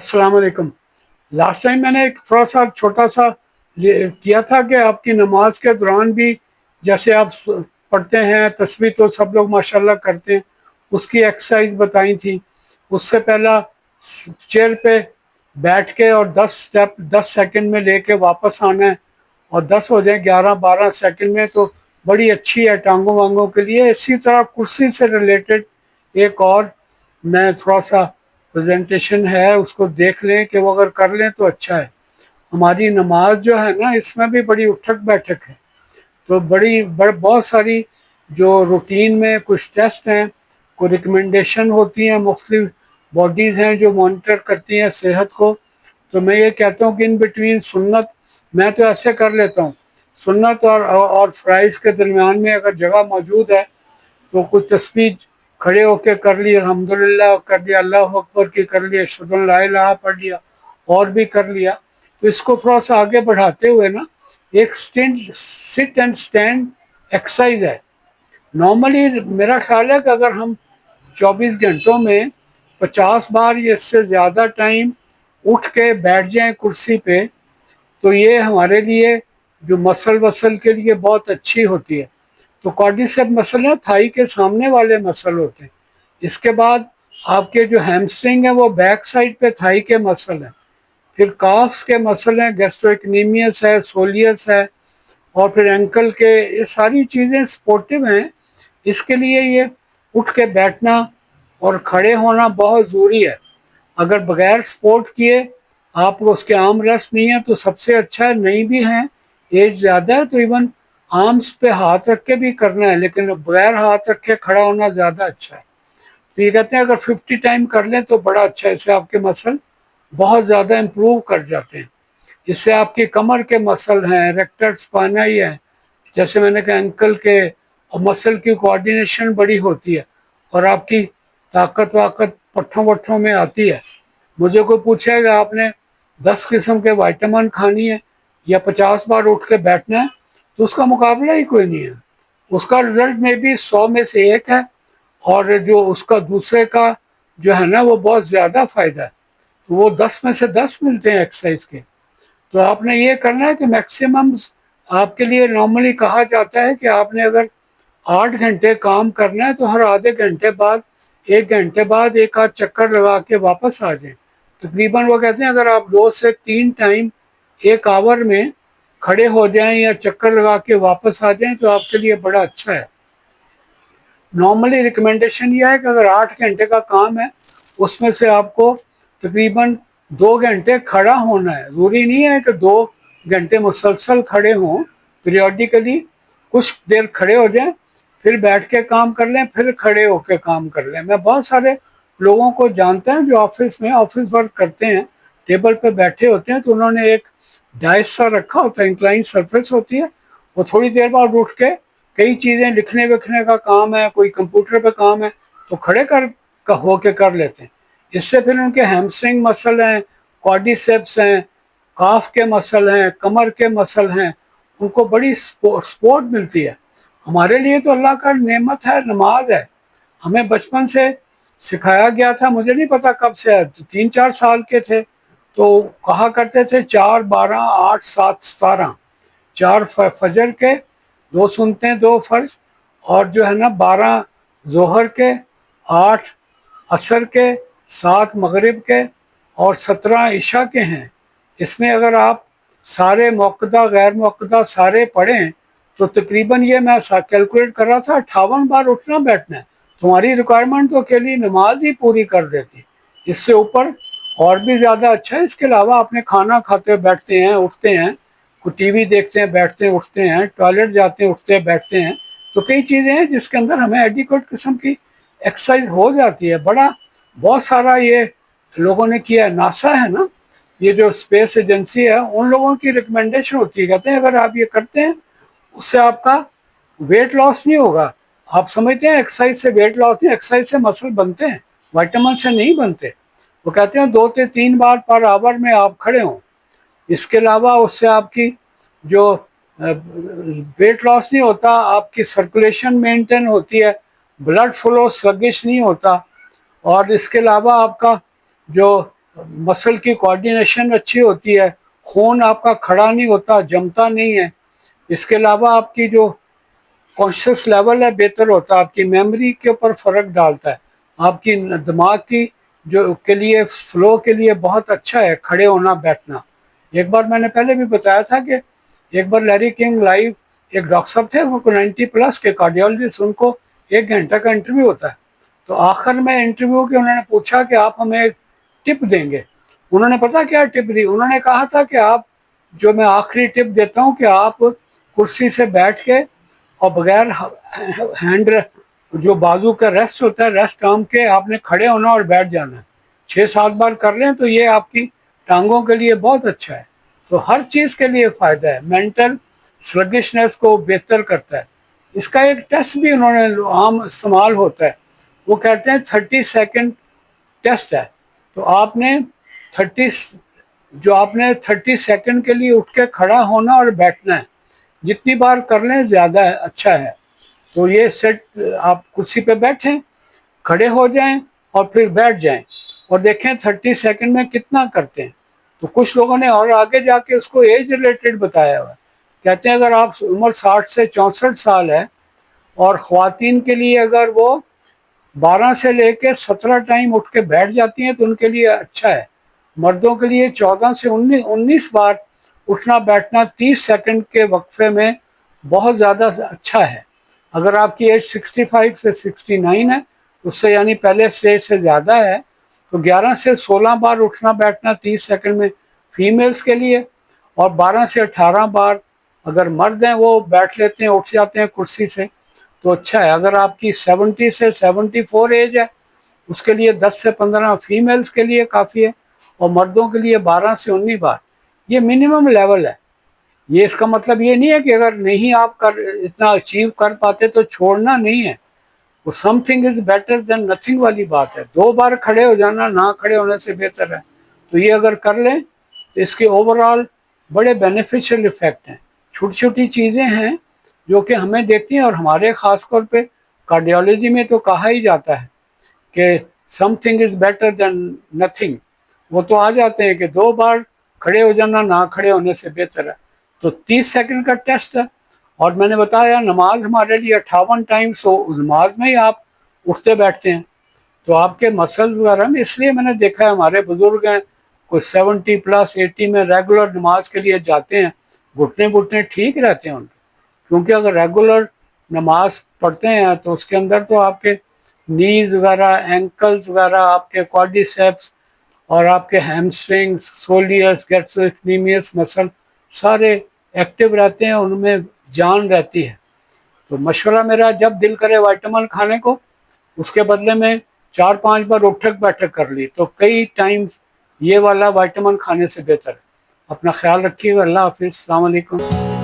अस्सलाम वालेकुम। Last time मैंने एक थोड़ा सा छोटा सा किया था कि आपकी नमाज के दौरान भी जैसे आप पढ़ते हैं तस्बीह तो सब लोग माशाल्लाह करते हैं, उसकी एक्सरसाइज बताई थी। उससे पहला चेयर पे बैठ के और 10 स्टेप 10 सेकंड में लेके वापस आना है, और 10 हो जाए 11-12 सेकंड में तो बड़ी अच्छी है टांगों वांगों के लिए। इसी तरह कुर्सी से रिलेटेड एक और मैं थोड़ा सा प्रेजेंटेशन है, उसको देख लें कि वो अगर कर लें तो अच्छा है। हमारी नमाज जो है ना, इसमें भी बड़ी उठक बैठक है, तो बहुत सारी जो रूटीन में कुछ टेस्ट हैं, कोई रिकमेंडेशन होती हैं, मुख्तलिफ बॉडीज़ हैं जो मॉनिटर करती हैं सेहत को। तो मैं ये कहता हूँ कि इन बिटवीन सुन्नत, मैं तो ऐसे कर लेता हूँ, सुन्नत और फ़राइज़ के दरमियान में अगर जगह मौजूद है तो कुछ तस्बीह खड़े होके कर ली, अल्हम्दुलिल्लाह कर लिया, अल्लाह अकबर की कर लिया, अशहदु अन ला इलाहा पढ़ लिया, और भी कर लिया। तो इसको थोड़ा सा आगे बढ़ाते हुए ना, एक सिट एंड स्टैंड एक्सरसाइज है। नॉर्मली मेरा ख्याल है कि अगर हम 24 घंटों में 50 बार या इससे ज़्यादा टाइम उठ के बैठ जाएं कुर्सी पे, तो ये हमारे लिए जो मसल वसल के लिए बहुत अच्छी होती है। तो क्वाड्रिसेप मसल है, थाई के सामने वाले मसल होते हैं। इसके बाद आपके जो हैमस्ट्रिंग है वो बैक साइड पे थाई के मसल हैं। फिर काफ्स के मसल हैं, गैस्ट्रोइक्नीमियस है, सोलियस है, और फिर एंकल के, ये सारी चीज़ें सपोर्टिव हैं। इसके लिए ये उठ के बैठना और खड़े होना बहुत ज़रूरी है। अगर बगैर सपोर्ट किए आप उसके आर्म रेस्ट नहीं है तो सबसे अच्छा है, नहीं भी हैं, एज ज़्यादा है तो इवन आर्म्स पे हाथ रख के भी करना है, लेकिन बगैर हाथ रख के खड़ा होना ज़्यादा अच्छा है। तो ये कहते हैं अगर 50 टाइम कर लें तो बड़ा अच्छा है, इससे आपके मसल बहुत ज़्यादा इम्प्रूव कर जाते हैं। इससे आपकी कमर के मसल हैं, रेक्टर स्पाइनाई है, जैसे मैंने कहा एंकल के, और मसल की कोऑर्डिनेशन बड़ी होती है, और आपकी ताकत वाकत पट्ठों वट्ठों में आती है। मुझे कोई पूछेगा आपने 10 किस्म के विटामिन खानी है या 50 बार उठ के बैठना है, तो उसका मुकाबला ही कोई नहीं है। उसका रिजल्ट में भी 100 में से एक है, और जो उसका दूसरे का जो है ना वो बहुत ज़्यादा फ़ायदा है। तो वो 10 में से 10 मिलते हैं एक्सरसाइज के। तो आपने ये करना है कि मैक्सिमम आपके लिए नॉर्मली कहा जाता है कि आपने अगर 8 घंटे काम करना है तो हर आधे घंटे बाद 1 घंटे बाद एक आध चक्कर लगा के वापस आ जाएं। तकरीबन वो कहते हैं अगर आप 2 से 3 टाइम 1 आवर में खड़े हो जाएं या चक्कर लगा के वापस आ जाएं तो आपके लिए बड़ा अच्छा है। नॉर्मली रिकमेंडेशन ये है कि अगर 8 घंटे का काम है उसमें से आपको तकरीबन 2 घंटे खड़ा होना है। ज़रूरी नहीं है कि 2 घंटे मुसलसल खड़े हों, पीरियोडिकली कुछ देर खड़े हो जाएं, फिर बैठ के काम कर लें, फिर खड़े होकर काम कर लें। मैं बहुत सारे लोगों को जानता हूं जो ऑफिस वर्क करते हैं, टेबल पे बैठे होते हैं, तो उन्होंने एक डाइस सा रखा होता है, इंक्लाइन सरफेस होती है, वो थोड़ी देर बाद उठ के कई चीज़ें लिखने विखने का काम है, कोई कंप्यूटर पे काम है, तो खड़े कर होके कर लेते हैं। इससे फिर उनके हैमस्ट्रिंग मसल हैं, क्वाड्रिसेप्स हैं, काफ के मसल हैं, कमर के मसल हैं, उनको बड़ी सपोर्ट मिलती है। हमारे लिए तो अल्लाह का नेमत है, नमाज है। हमें बचपन से सिखाया गया था, मुझे नहीं पता कब से है, तो 3-4 साल के थे तो कहा करते थे 4, 12, 8, 7, 17, 4 फजर के, 2 सुनते हैं, 2 फर्ज, और जो है ना 12 जोहर के, 8 असर के, 7 मगरिब के, और 17 इशा के हैं। इसमें अगर आप सारे मौक़दा गैर मौक़दा सारे पढ़ें तो तकरीबन ये मैं कैलकुलेट कर रहा था 58 बार उठना बैठना है। तुम्हारी रिक्वायरमेंट तो अकेली नमाज ही पूरी कर देती। इससे ऊपर और भी ज़्यादा अच्छा है। इसके अलावा आपने खाना खाते बैठते हैं उठते हैं, कोई टीवी देखते हैं बैठते हैं उठते हैं, टॉयलेट जाते हैं उठते हैं बैठते हैं, तो कई चीज़ें हैं जिसके अंदर हमें एडिक्वेट किस्म की एक्सरसाइज हो जाती है। बहुत सारा ये लोगों ने किया है। नासा है ना, ये जो स्पेस एजेंसी है, उन लोगों की रिकमेंडेशन होती है, कहते हैं अगर आप ये करते हैं उससे आपका वेट लॉस नहीं होगा। आप समझते हैं एक्सरसाइज से वेट लॉस नहीं, एक्सरसाइज से मसल बनते हैं, विटामिन से नहीं बनते। वो कहते हैं 2 से 3 बार पर आवर में आप खड़े हों। इसके अलावा उससे आपकी जो वेट लॉस नहीं होता, आपकी सर्कुलेशन मेंटेन होती है, ब्लड फ्लो स्लगिश नहीं होता, और इसके अलावा आपका जो मसल की कोऑर्डिनेशन अच्छी होती है, खून आपका खड़ा नहीं होता, जमता नहीं है। इसके अलावा आपकी जो कॉन्शियस लेवल है बेहतर होता है, आपकी मेमोरी के ऊपर फ़र्क डालता है, आपकी दिमाग की जो के लिए फ्लो के लिए बहुत अच्छा है खड़े होना बैठना। एक बार मैंने पहले भी बताया था कि एक बार लैरी किंग लाइव, एक डॉक्टर साहब थे वो 90+ के कार्डियोलॉजिस्ट, उनको 1 घंटा का इंटरव्यू होता है। तो आखिर में इंटरव्यू के उन्होंने पूछा कि आप हमें एक टिप देंगे। उन्होंने पता क्या टिप दी, उन्होंने कहा था कि आप, जो मैं आखिरी टिप देता हूँ, कि आप कुर्सी से बैठ के और बगैर हैंड, जो बाजू का रेस्ट होता है, रेस्ट आर्म के, आपने खड़े होना और बैठ जाना है। 6-7 बार कर लें तो ये आपकी टांगों के लिए बहुत अच्छा है। तो हर चीज़ के लिए फ़ायदा है, मेंटल स्लगिशनेस को बेहतर करता है। इसका एक टेस्ट भी उन्होंने आम इस्तेमाल होता है, वो कहते हैं 30 सेकेंड टेस्ट है। तो आपने 30 जो आपने 30 सेकेंड के लिए उठ के खड़ा होना और बैठना है, जितनी बार कर लें ज़्यादा है, अच्छा है। तो ये सेट, आप कुर्सी पे बैठें, खड़े हो जाएं और फिर बैठ जाएं और देखें 30 सेकेंड में कितना करते हैं। तो कुछ लोगों ने और आगे जाके उसको एज रिलेटेड बताया हुआ है। कहते हैं अगर आप उम्र 60 से 64 साल है और ख़वातीन के लिए अगर वो 12 से लेकर 17 टाइम उठ के बैठ जाती हैं तो उनके लिए अच्छा है। मर्दों के लिए 14 से 19 बार उठना बैठना 30 सेकंड के वक्फे में बहुत ज़्यादा अच्छा है। अगर आपकी एज 65 से 69 है, उससे यानी पहले स्टेज से ज़्यादा है, तो 11 से 16 बार उठना बैठना 30 सेकंड में फीमेल्स के लिए, और 12 से 18 बार अगर मर्द हैं वो बैठ लेते हैं, उठ जाते हैं कुर्सी से, तो अच्छा है। अगर आपकी 70 से 74 एज है, उसके लिए 10 से 15 फीमेल्स के लिए काफ़ी है, और मर्दों के लिए 12 से 19 बार। ये मिनिमम लेवल है। ये इसका मतलब ये नहीं है कि अगर नहीं आप कर इतना अचीव कर पाते तो छोड़ना नहीं है। वो something is better than nothing वाली बात है। 2 बार खड़े हो जाना ना खड़े होने से बेहतर है। तो ये अगर कर लें तो इसके ओवरऑल बड़े बेनिफिशियल इफेक्ट हैं। छोटी छोटी चीज़ें हैं जो कि हमें देखती हैं, और हमारे ख़ास तौर पे कार्डियोलॉजी में तो कहा ही जाता है कि something is better than nothing. वो तो आ जाते हैं कि 2 बार खड़े हो जाना ना खड़े होने से बेहतर है। तो 30 सेकंड का टेस्ट है। और मैंने बताया नमाज हमारे लिए 58 टाइम, सो नमाज में ही आप उठते बैठते हैं तो आपके मसल्स वगैरह में, इसलिए मैंने देखा है हमारे बुजुर्ग हैं कोई 70+ 80 में रेगुलर नमाज के लिए जाते हैं, घुटने घुटने ठीक रहते हैं उनके। क्योंकि अगर रेगुलर नमाज पढ़ते हैं तो उसके अंदर तो आपके नीज वगैरह, एंकल्स वगैरह, आपके क्वाड्रिसेप्स और आपके हैमस्ट्रिंग्स, सोलियस, गैस्ट्रोइक्नीमियस मसल सारे एक्टिव रहते हैं, उनमें जान रहती है। तो मशवरा मेरा, जब दिल करे विटामिन खाने को, उसके बदले में 4-5 बार उठक बैठक कर ली तो कई टाइम्स ये वाला विटामिन खाने से बेहतर है। अपना ख्याल रखिएगा। अल्लाह हाफिज़, अस्सलाम वालेकुम।